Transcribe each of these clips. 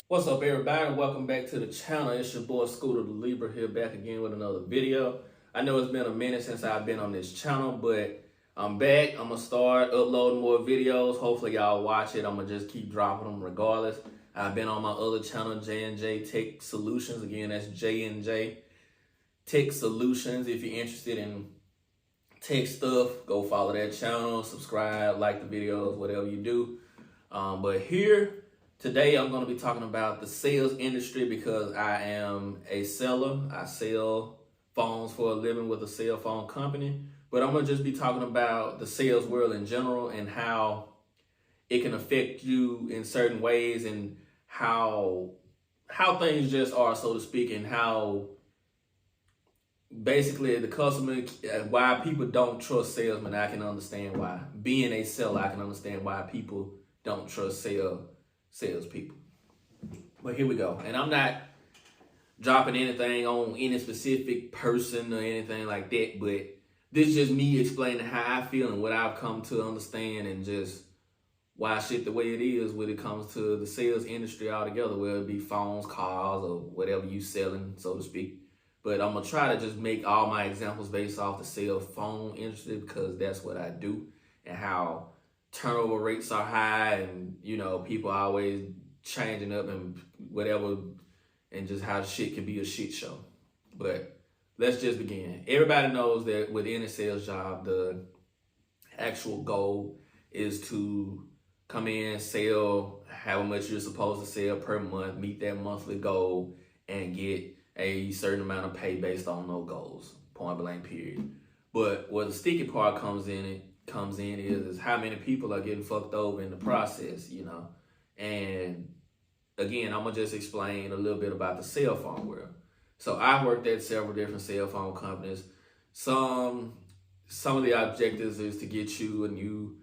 What's up, everybody? Welcome back to the channel. It's your boy Scooter the Libra here, back again with another video. I know it's been a minute since I've been on this channel, but I'm back. I'm gonna start uploading more videos. Hopefully y'all watch it. I'm gonna just keep dropping them regardless. I've been on my other channel, J&J Tech Solutions. Again, that's J&J Tech Solutions. If you're interested in tech stuff, go follow that channel, subscribe, like the videos, whatever you do. But here today, I'm going to be talking about the sales industry because I am a seller. I sell phones for a living with a cell phone company. But I'm going to just be talking about the sales world in general and how it can affect you in certain ways and how things just are, so to speak, and how basically the customer, why people don't trust salesmen. I can understand why. Being a seller, I can understand why people don't trust salespeople. But here we go. And I'm not dropping anything on any specific person or anything like that, but this is just me explaining how I feel and what I've come to understand and just why shit the way it is when it comes to the sales industry altogether, whether it be phones, cars, or whatever you selling, so to speak. But I'm going to try to just make all my examples based off the cell phone industry because that's what I do and how turnover rates are high and, people are always changing up and whatever and just how shit can be a shit show. But let's just begin. Everybody knows that with any sales job, the actual goal is to come in, sell how much you're supposed to sell per month, meet that monthly goal, and get a certain amount of pay based on those goals, point blank period. But where the sticky part comes in is how many people are getting fucked over in the process, And again, I'm gonna just explain a little bit about the cell phone world. So I worked at several different cell phone companies. Some of the objectives is to get you a new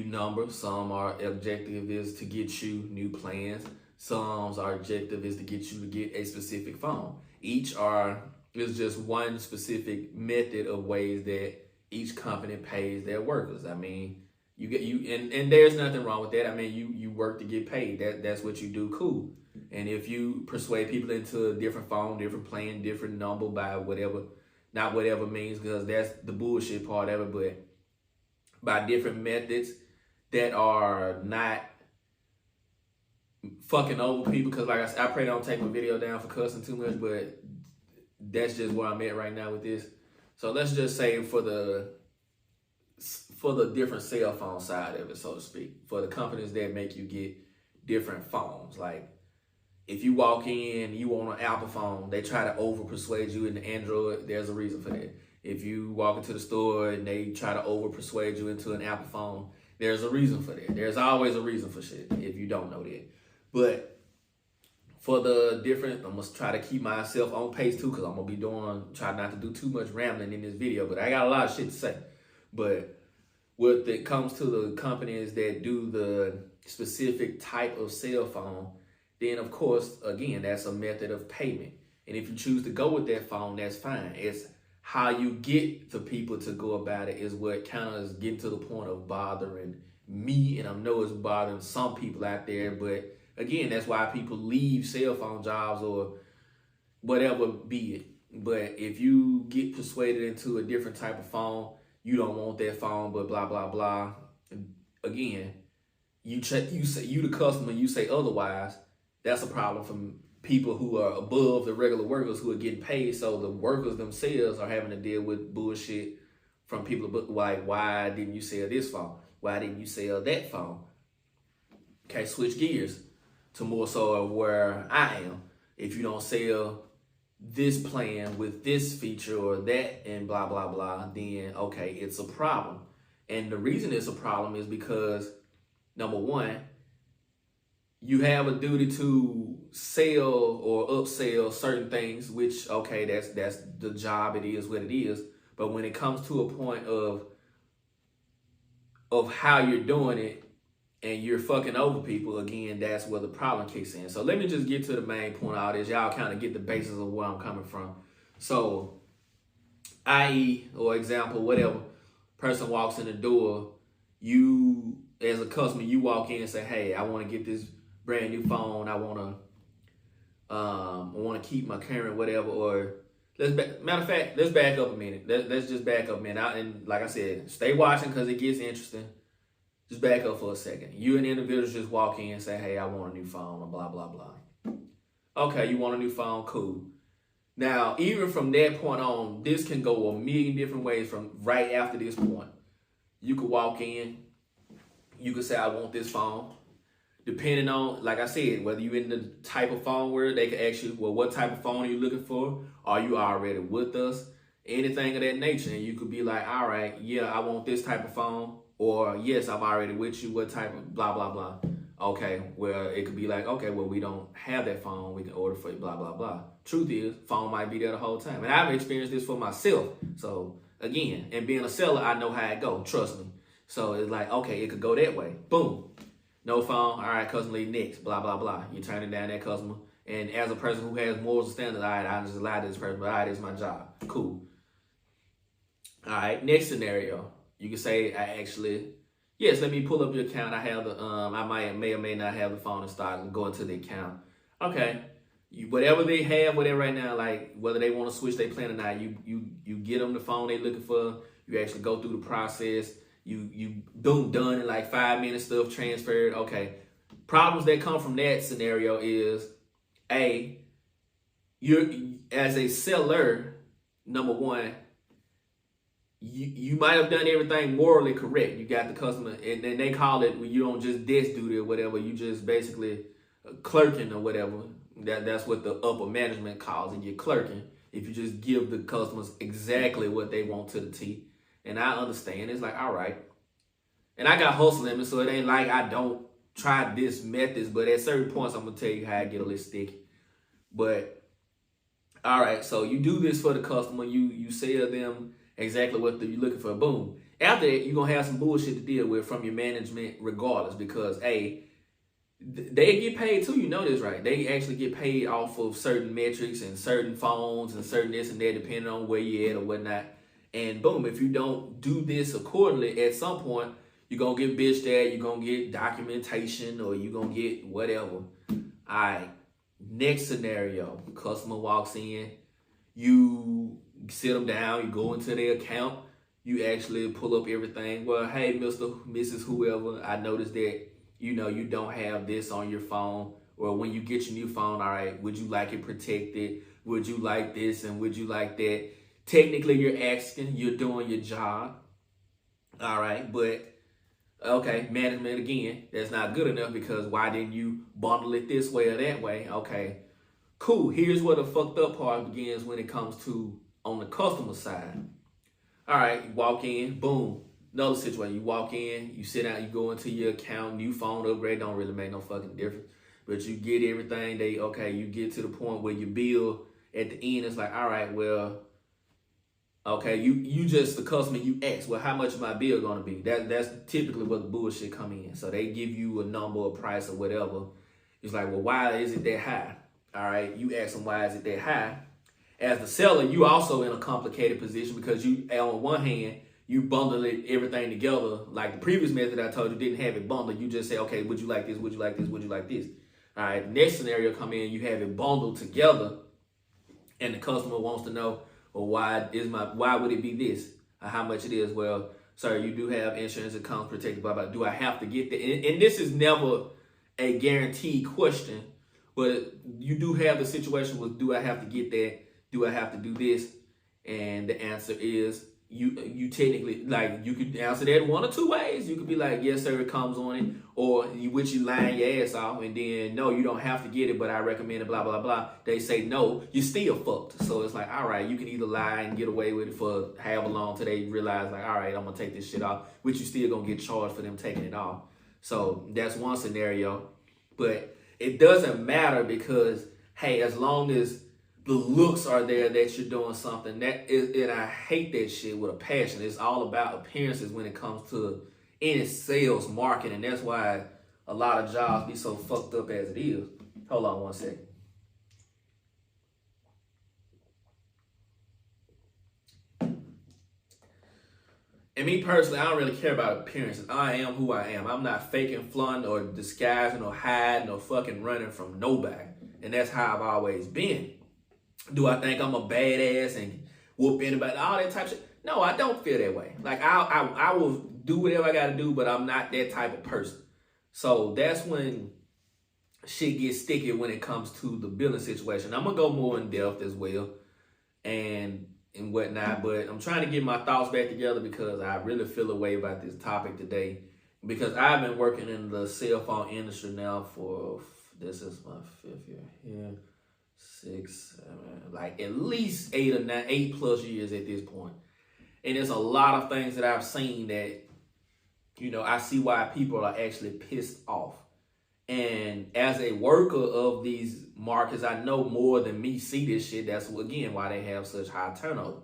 number. Some are objective is to get you new plans. Some's our objective is to get you to get a specific phone. Is just one specific method of ways that each company pays their workers. I mean, and there's nothing wrong with that. I mean, you work to get paid. That's what you do, cool. And if you persuade people into a different phone, different plan, different number by whatever, not whatever means, because that's the bullshit part of it, but by different methods that are not fucking over people, because like I said, I pray they don't take my video down for cussing too much, but that's just where I'm at right now with this. So let's just say for the different cell phone side of it, so to speak, for the companies that make you get different phones. Like if you walk in, you want an Apple phone, they try to over persuade you into Android. There's a reason for that. If you walk into the store and they try to over persuade you into an Apple phone, there's a reason for that. There's always a reason for shit if you don't know that. But for the different, I'm going to try to keep myself on pace too, because I'm going to be try not to do too much rambling in this video, but I got a lot of shit to say. But when it comes to the companies that do the specific type of cell phone, then of course, again, that's a method of payment. And if you choose to go with that phone, that's fine. It's how you get the people to go about it is what kind of is getting to the point of bothering me. And I know it's bothering some people out there, but again, that's why people leave cell phone jobs or whatever be it. But if you get persuaded into a different type of phone, you don't want that phone, but blah, blah, blah. Again, you the customer, you say otherwise, that's a problem from people who are above the regular workers who are getting paid. So the workers themselves are having to deal with bullshit from people like, why didn't you sell this phone? Why didn't you sell that phone? Okay, switch gears to more so of where I am. If you don't sell this plan with this feature or that and blah, blah, blah, then okay, it's a problem. And the reason it's a problem is because, number one, you have a duty to sell or upsell certain things, which, okay, that's the job. It is what it is. But when it comes to a point of how you're doing it and you're fucking over people, again, that's where the problem kicks in. So let me just get to the main point of all this. Y'all kind of get the basis of where I'm coming from. So, i.e., or example, whatever, person walks in the door, you, as a customer, you walk in and say, hey, I want to get this brand new phone. I want to keep my current whatever. Or matter of fact, let's back up a minute. Let's just back up a minute. And like I said, stay watching because it gets interesting. Just back up for a second. You and individuals just walk in and say, hey, I want a new phone, or blah, blah, blah. Okay, you want a new phone? Cool. Now, even from that point on, this can go a million different ways from right after this point. You could walk in. You could say, I want this phone. Depending on, like I said, whether you're in the type of phone where they can ask you, well, what type of phone are you looking for? Are you already with us? Anything of that nature. And you could be like, all right, yeah, I want this type of phone. Or, yes, I'm already with you. What type of blah, blah, blah. Okay, well, it could be like, okay, well, we don't have that phone. We can order for you, blah, blah, blah. Truth is, phone might be there the whole time. And I've experienced this for myself. So, again, and being a seller, I know how it goes. Trust me. So, it's like, okay, it could go that way. Boom. No phone. All right, customer leave next. Blah, blah, blah. You turning down that customer. And as a person who has morals and standards, all right, I just lie to this person, but all right, it's my job. Cool. All right, next scenario. You can say, yes, let me pull up your account. I have the, I may or may not have the phone in stock and go into the account. Okay. Whatever they have with it right now, like whether they want to switch their plan or not, you get them the phone they looking for. You actually go through the process. You boom, done in like 5 minutes, stuff transferred. Okay. Problems that come from that scenario is, you're as a seller, number one, you might have done everything morally correct. You got the customer, and then they call it, you don't just desk duty or whatever. You just basically clerking or whatever. That's what the upper management calls it. You're clerking. If you just give the customers exactly what they want to the T. And I understand. It's like, all right. And I got hustle in me, so it ain't like I don't try this methods. But at certain points, I'm going to tell you how I get a little sticky. But, all right. So you do this for the customer. You sell them exactly what you're looking for. Boom. After that, you're going to have some bullshit to deal with from your management regardless. Because, they get paid too. You know this, right? They actually get paid off of certain metrics and certain phones and certain this and that, depending on where you're at or whatnot. And boom, if you don't do this accordingly, at some point, you're going to get bitched at, you're going to get documentation, or you're going to get whatever. All right. Next scenario, customer walks in, you sit them down, you go into their account, you actually pull up everything. Well, hey, Mr., Mrs., whoever, I noticed that, you don't have this on your phone. Or when you get your new phone, all right, would you like it protected? Would you like this and would you like that? Technically, you're asking, you're doing your job. All right, but okay, management again, that's not good enough because why didn't you bundle it this way or that way? Okay, cool. Here's where the fucked up part begins when it comes to on the customer side. All right, you walk in, boom. Another situation, you walk in, you sit down, you go into your account, new phone upgrade, don't really make no fucking difference. But you get everything, you get to the point where your bill at the end, it's like, all right, well, okay, you just the customer, you ask, well, how much is my bill gonna be? That's typically where the bullshit come in. So they give you a number, a price, or whatever. It's like, well, why is it that high? All right, you ask them why is it that high. As the seller, you also in a complicated position because you, on one hand, you bundle everything together. Like the previous method I told you didn't have it bundled. You just say, okay, would you like this? Would you like this? Would you like this? All right, next scenario come in, you have it bundled together, and the customer wants to know, well, why would it be this? Or how much it is? Well, sir, you do have insurance that comes protected, blah, blah. Do I have to get that? And this is never a guaranteed question, but you do have the situation with, do I have to get that? Do I have to do this? And the answer is, you technically, like, you could answer that one or two ways. You could be like, yes, sir, it comes on it. Or you lying your ass off and then, no, you don't have to get it, but I recommend it, blah, blah, blah. They say no, you still fucked. So it's like, all right, you can either lie and get away with it for however long till they realize, like, all right, I'm going to take this shit off, which you still going to get charged for them taking it off. So that's one scenario. But it doesn't matter because, hey, as long as the looks are there that you're doing something, that is, and I hate that shit with a passion. It's all about appearances when it comes to any sales marketing. That's why a lot of jobs be so fucked up as it is. Hold on one second. And me personally, I don't really care about appearances. I am who I am. I'm not faking, flaunting, or disguising, or hiding, or fucking running from nobody. And that's how I've always been. Do I think I'm a badass and whoop anybody? All that type of shit? No, I don't feel that way. Like, I will do whatever I got to do, but I'm not that type of person. So that's when shit gets sticky when it comes to the billing situation. I'm going to go more in depth as well and whatnot, but I'm trying to get my thoughts back together because I really feel a way about this topic today, because I've been working in the cell phone industry now for, this is my 5th year here, 6, 7, like at least 8 or 9, 8+ years at this point. And there's a lot of things that I've seen that, you know, I see why people are actually pissed off. And as a worker of these markets, I know more than me see this shit. That's, again, why they have such high turnover.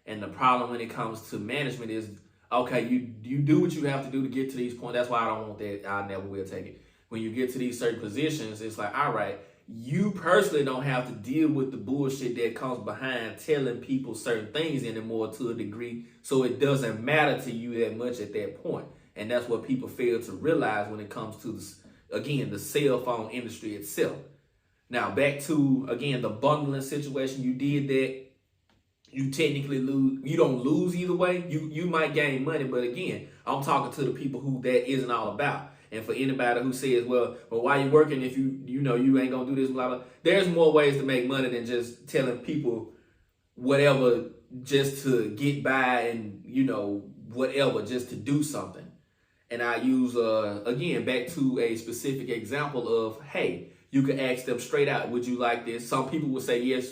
And the problem when it comes to management is, okay, you do what you have to do to get to these points. That's why I don't want that. I never will take it. When you get to these certain positions, it's like, all right, you personally don't have to deal with the bullshit that comes behind telling people certain things anymore to a degree. So it doesn't matter to you that much at that point. And that's what people fail to realize when it comes to the cell phone industry itself. Now, back to, again, the bundling situation. You did that. You technically lose. You don't lose either way. You might gain money, but again, I'm talking to the people who that isn't all about. And for anybody who says, well, why you working if you know you ain't gonna do this, blah, blah. There's more ways to make money than just telling people whatever just to get by and, you know, whatever, just to do something. And I use, again, back to a specific example of, hey, you can ask them straight out, would you like this? Some people will say yes.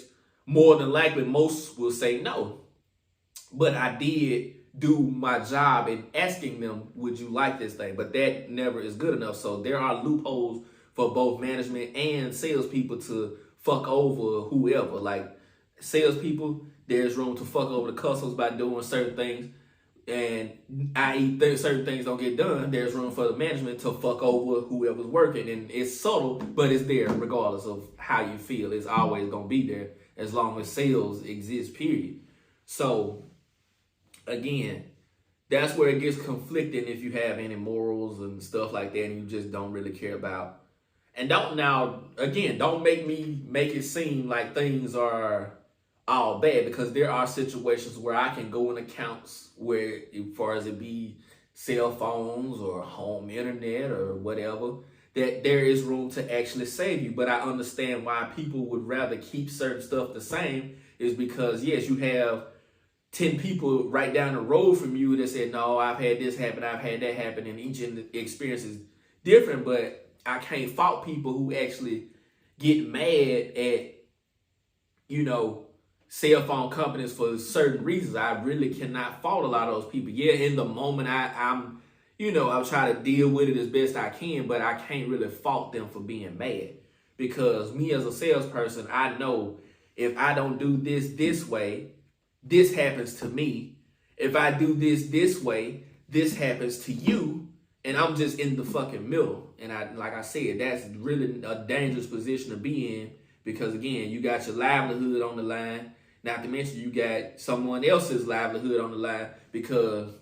More than likely, most will say no. But I did do my job in asking them, would you like this thing? But that never is good enough. So there are loopholes for both management and salespeople to fuck over whoever. Like salespeople, there's room to fuck over the customers by doing certain things. And i.e. certain things don't get done, there's room for the management to fuck over whoever's working. And it's subtle, but it's there regardless of how you feel. It's always going to be there as long as sales exists, period. So, again, that's where it gets conflicting if you have any morals and stuff like that and you just don't really care about. And don't make it seem like things are all bad, because there are situations where I can go in accounts where, as far as it be cell phones or home internet or whatever, that there is room to actually save you. But I understand why people would rather keep certain stuff the same, is because, yes, you have 10 people right down the road from you that said, no, I've had this happen, I've had that happen, and each experience is different. But I can't fault people who actually get mad at, you know, cell phone companies for certain reasons. I really cannot fault a lot of those people. Yeah, in the moment, I'm I'll try to deal with it as best I can, but I can't really fault them for being mad, because me as a salesperson, I know if I don't do this way, this happens to me. If I do this way, this happens to you, and I'm just in the fucking middle. And like I said, that's really a dangerous position to be in, because again, you got your livelihood on the line. Not to mention you got someone else's livelihood on the line, because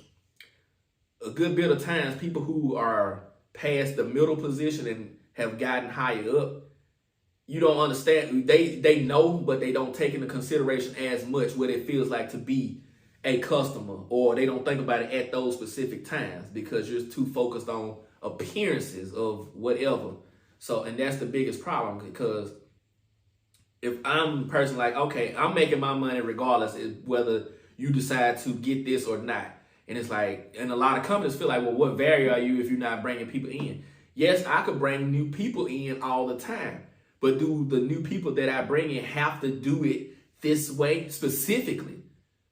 a good bit of times people who are past the middle position and have gotten higher up, you don't understand. They know, but they don't take into consideration as much what it feels like to be a customer, or they don't think about it at those specific times because you're too focused on appearances of whatever. So, and that's the biggest problem, because if I'm a person like, okay, I'm making my money regardless of whether you decide to get this or not. And it's like, and a lot of companies feel like, well, what value are you if you're not bringing people in? Yes, I could bring new people in all the time, but do the new people that I bring in have to do it this way specifically?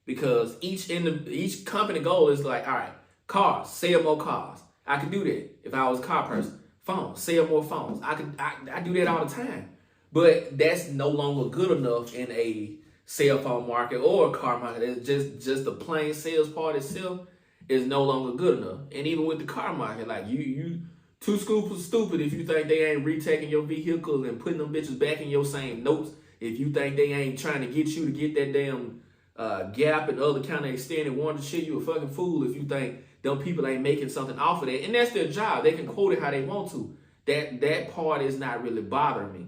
Because each company goal is like, all right, cars, sell more cars. I could do that if I was a car person. Phones, sell more phones. I do that all the time. But that's no longer good enough in a cell phone market or a car market. It's just the plain sales part itself is no longer good enough. And even with the car market, like you too stupid if you think they ain't retaking your vehicle and putting them bitches back in your same notes. If you think they ain't trying to get you to get that damn Gap and other kind of extended warranty shit, you a fucking fool if you think them people ain't making something off of that. And that's their job. They can quote it how they want to. That part is not really bothering me.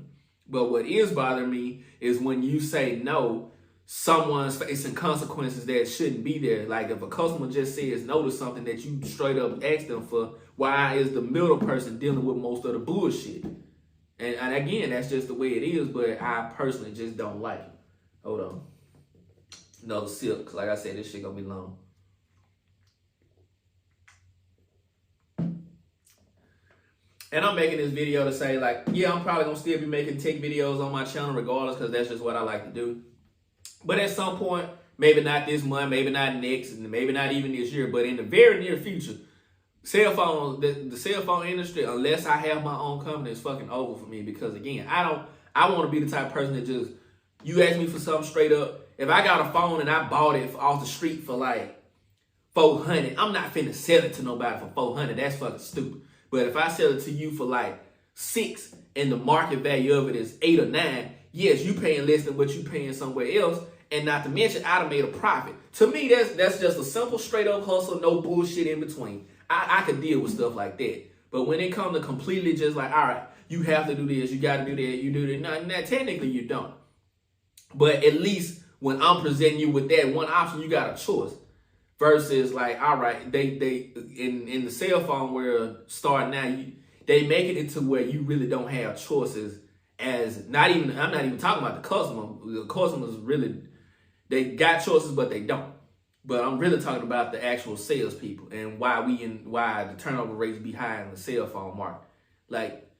But what is bothering me is when you say no, someone's facing consequences that shouldn't be there. Like if a customer just says no to something that you straight up asked them for, why is the middle person dealing with most of the bullshit? And again, that's just the way it is, but I personally just don't like it. Hold on. Another sip, because like I said, this shit gonna be long. And I'm making this video to say, like, yeah, I'm probably gonna still be making tech videos on my channel regardless, because that's just what I like to do. But at some point, maybe not this month, maybe not next, and maybe not even this year, but in the very near future, cell phone, the cell phone industry, unless I have my own company, is fucking over for me. Because again, I want to be the type of person that just, you ask me for something straight up. If I got a phone and I bought it off the street for like $400, I'm not finna sell it to nobody for $400. That's fucking stupid. But if I sell it to you for like $6 and the market value of it is $8 or $9, yes, you paying less than what you paying somewhere else. And not to mention, I'd have made a profit. To me, that's just a simple, straight up hustle, no bullshit in between. I could deal with stuff like that. But when it comes to completely just like, all right, you have to do this, you got to do that, you do that. Now, technically, you don't. But at least when I'm presenting you with that one option, you got a choice. Versus like, all right, they in the cell phone world starting now, they make it to where you really don't have choices. As I'm not even talking about the customer. The customers really, they got choices, but they don't. But I'm really talking about the actual salespeople and why the turnover rates be high in the cell phone market. Like,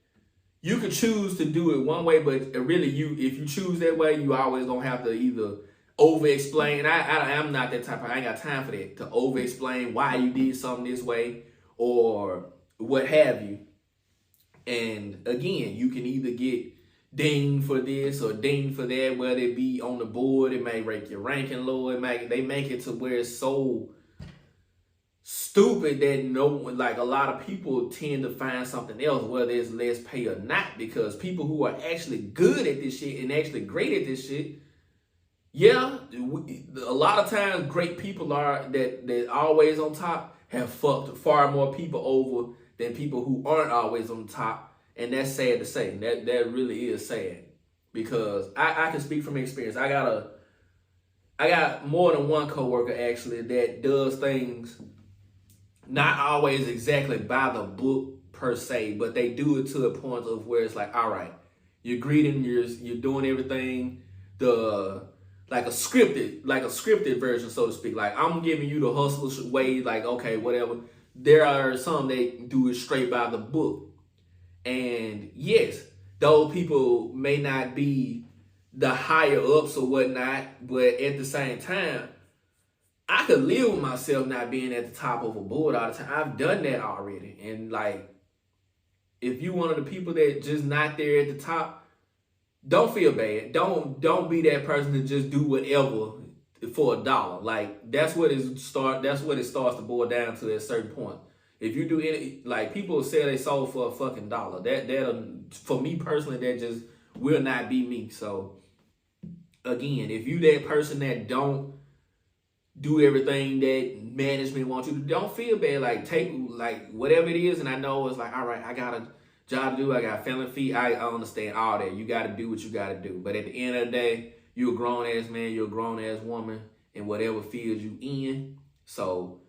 you could choose to do it one way, but really, if you choose that way, you always gonna have to either over-explain. I'm not that type of, I ain't got time for that, to over-explain why you did something this way or what have you. And again, you can either get dinged for this or dinged for that, whether it be on the board, it may rank your ranking low, they make it to where it's so stupid that a lot of people tend to find something else, whether it's less pay or not, because people who are actually good at this shit and actually great at this shit, yeah, a lot of times great people that always on top have fucked far more people over than people who aren't always on top. And that's sad to say. That really is sad, because I can speak from experience. I got more than one coworker actually that does things not always exactly by the book per se, but they do it to a point of where it's like, all right, you're greeting, you're doing everything like a scripted version, so to speak. Like, I'm giving you the hustle way, like, okay, whatever. There are some that do it straight by the book. And yes, those people may not be the higher ups or whatnot, but at the same time, I could live with myself not being at the top of a board all the time. I've done that already. And like, if you one of the people that just not there at the top, don't feel bad. Don't be that person to just do whatever for $1. Like, that's what it starts to boil down to at a certain point. If you do any, like, people say they sold for a fucking $1. That for me personally, that just will not be me. So again, if you that person that don't do everything that management wants you to, don't feel bad. Like, take like whatever it is, and I know it's like, all right, I got a job to do, I got family fee, I understand all that. You got to do what you got to do. But at the end of the day, you're a grown ass man, you're a grown ass woman in whatever field you in. So,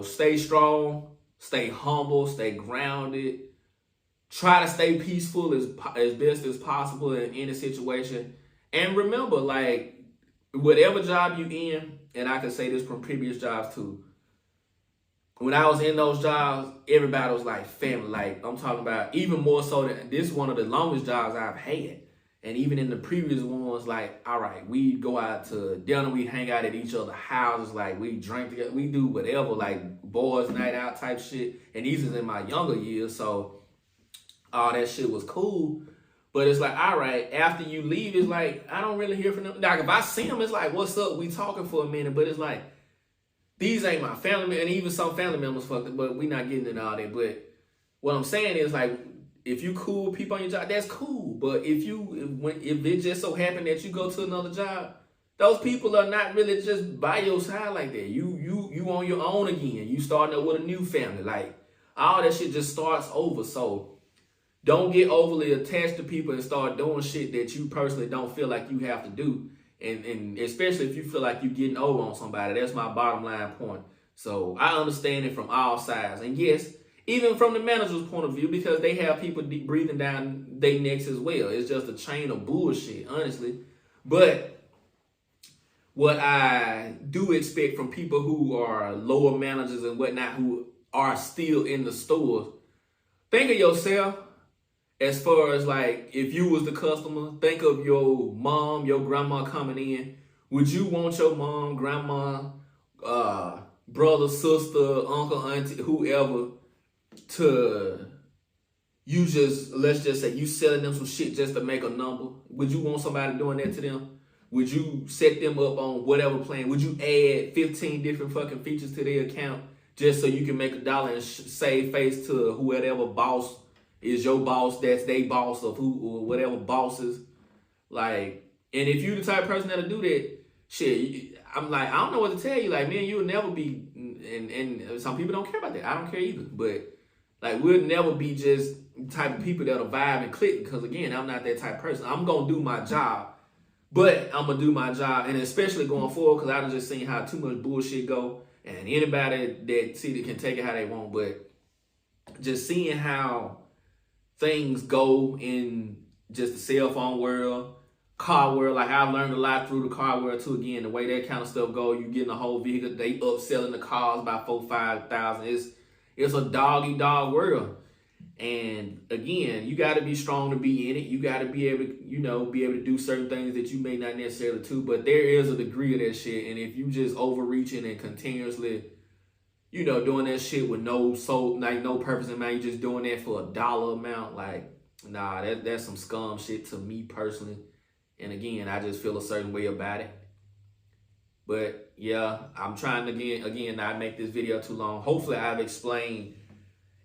stay strong, stay humble, stay grounded. Try to stay peaceful as best as possible in any situation. And remember, like, whatever job you in, and I can say this from previous jobs too, when I was in those jobs, everybody was like family. Like, I'm talking about even more so than this is one of the longest jobs I've had. And even in the previous ones, like, all right, we go out to dinner, we hang out at each other's houses, like, we drink together, we do whatever, like, boys' night out type shit. And these is in my younger years, so all that shit was cool. But it's like, all right, after you leave, it's like, I don't really hear from them. Like, if I see them, it's like, what's up? We talking for a minute. But it's like, these ain't my family, and even some family members fucked it, but we not getting into all that. But what I'm saying is, like, if you cool people on your job, that's cool. But if it just so happened that you go to another job, those people are not really just by your side like that. You on your own again. You starting up with a new family. Like, all that shit just starts over. So don't get overly attached to people and start doing shit that you personally don't feel like you have to do. And especially if you feel like you're getting over on somebody. That's my bottom line point. So I understand it from all sides. And yes, even from the manager's point of view, because they have people breathing down their necks as well. It's just a chain of bullshit, honestly. But what I do expect from people who are lower managers and whatnot, who are still in the stores, think of yourself as far as like, if you was the customer, think of your mom, your grandma coming in. Would you want your mom, grandma, brother, sister, uncle, auntie, whoever, to you just, let's just say you selling them some shit just to make a number? Would you want somebody doing that to them? Would you set them up on whatever plan? Would you add 15 different fucking features to their account just so you can make $1 and save face to whoever boss is your boss, that's they boss, of who or whatever bosses? Like, and if you the type of person that'll do that, shit, I'm like, I don't know what to tell you. Like, man, you'll never be, and some people don't care about that. I don't care either. But like, we'll never be just the type of people that'll vibe and click, because again, I'm not that type of person. I'm gonna do my job, but I'm gonna do my job, and especially going forward, because I've just seen how too much bullshit go, and anybody that see it can take it how they want. But just seeing how things go in just the cell phone world, car world. Like, I've learned a lot through the car world too. Again, the way that kind of stuff go, you getting a whole vehicle, they upselling the cars by $4,000-$5,000. It's a dog world. And again, you got to be strong to be in it. You got to be able to, be able to do certain things that you may not necessarily do. But there is a degree of that shit. And if you just overreaching and continuously, doing that shit with no purpose in mind, you just doing that for $1 amount, like, nah, that's some scum shit to me personally. And again, I just feel a certain way about it. But yeah, I'm trying to again not make this video too long. Hopefully I've explained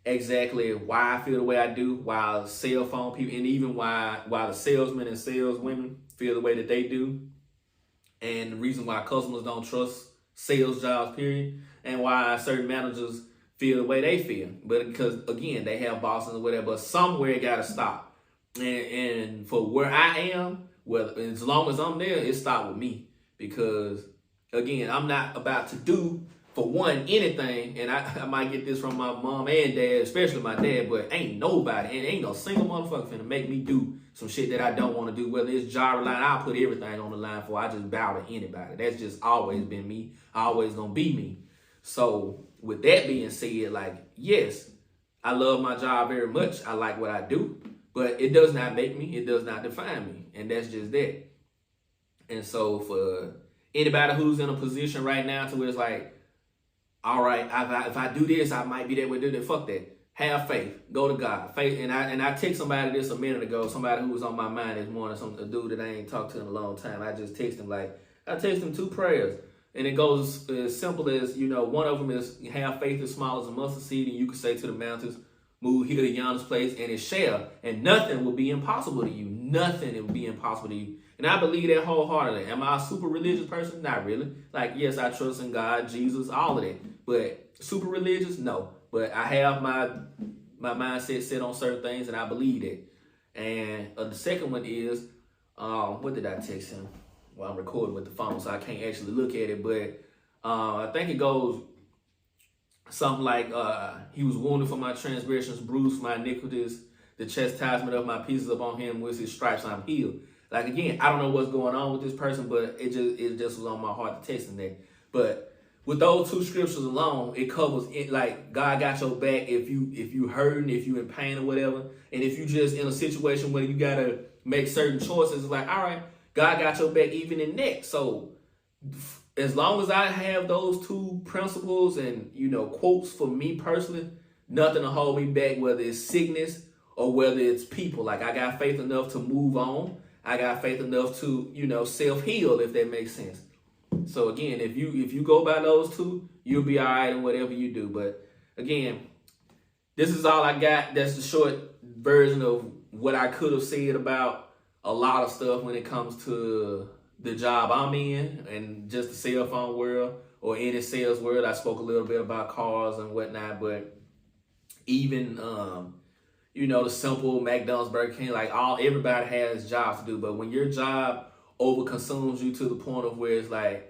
exactly why I feel the way I do, why cell phone people, and even why the salesmen and saleswomen feel the way that they do, and the reason why customers don't trust sales jobs, period, and why certain managers feel the way they feel. But because again, they have bosses or whatever, but somewhere it gotta stop. And for where I am, well, as long as I'm there, it stopped with me. Because again, I'm not about to do, for one, anything, and I might get this from my mom and dad, especially my dad, but ain't nobody, and ain't no single motherfucker finna make me do some shit that I don't want to do. Whether it's job or line, I'll put everything on the line for. I just bow to anybody. That's just always been me. Always gonna be me. So with that being said, like, yes, I love my job very much. I like what I do, but it does not make me. It does not define me, and that's just that. And so for anybody who's in a position right now to where it's like, all right, if I do this, I might be that way. Do that. Fuck that. Have faith. Go to God. Faith. And I text somebody this a minute ago. Somebody who was on my mind this morning. A dude that I ain't talked to in a long time. I just text him I text him 2 prayers, and it goes as simple as one of them is have faith as small as a mustard seed, and you can say to the mountains, move here to yonder place, and it shall, and nothing will be impossible to you. Nothing will be impossible to you. And I believe that wholeheartedly. Am I a super religious person? Not really. Like, yes, I trust in God, Jesus, all of that. But super religious? No. But I have my mindset set on certain things, and I believe that. And the second one is, what did I text him? Well, I'm recording with the phone, so I can't actually look at it. But I think it goes something like, he was wounded for my transgressions, bruised for my iniquities. The chastisement of my peace is upon him. With his stripes I'm healed. Like, again, I don't know what's going on with this person, but it just was on my heart to text him that. But with those 2 scriptures alone, it covers it. Like, God got your back if you hurting, if you in pain or whatever, and if you just in a situation where you gotta make certain choices. It's like, all right, God got your back even in that. So as long as I have those 2 principles and quotes for me personally, nothing to hold me back, whether it's sickness or whether it's people. Like, I got faith enough to move on. I got faith enough to self-heal, if that makes sense. So again, if you go by those 2, you'll be all right in whatever you do. But again, this is all I got. That's the short version of what I could have said about a lot of stuff when it comes to the job I'm in and just the cell phone world or any sales world. I spoke a little bit about cars and whatnot, but even the simple McDonald's, Burger King, like everybody has jobs to do. But when your job overconsumes you to the point of where it's like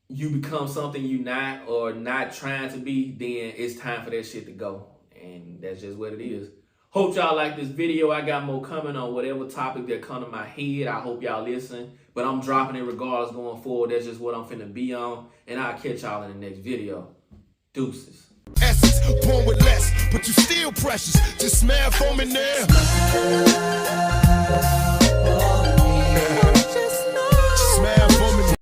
you become something you not or not trying to be, then it's time for that shit to go. And that's just what it is. Hope y'all like this video. I got more coming on whatever topic that come to my head. I hope y'all listen. But I'm dropping it regardless going forward. That's just what I'm finna be on. And I'll catch y'all in the next video. Deuces. Essence, born with less, but you still precious. Just smell foam in there.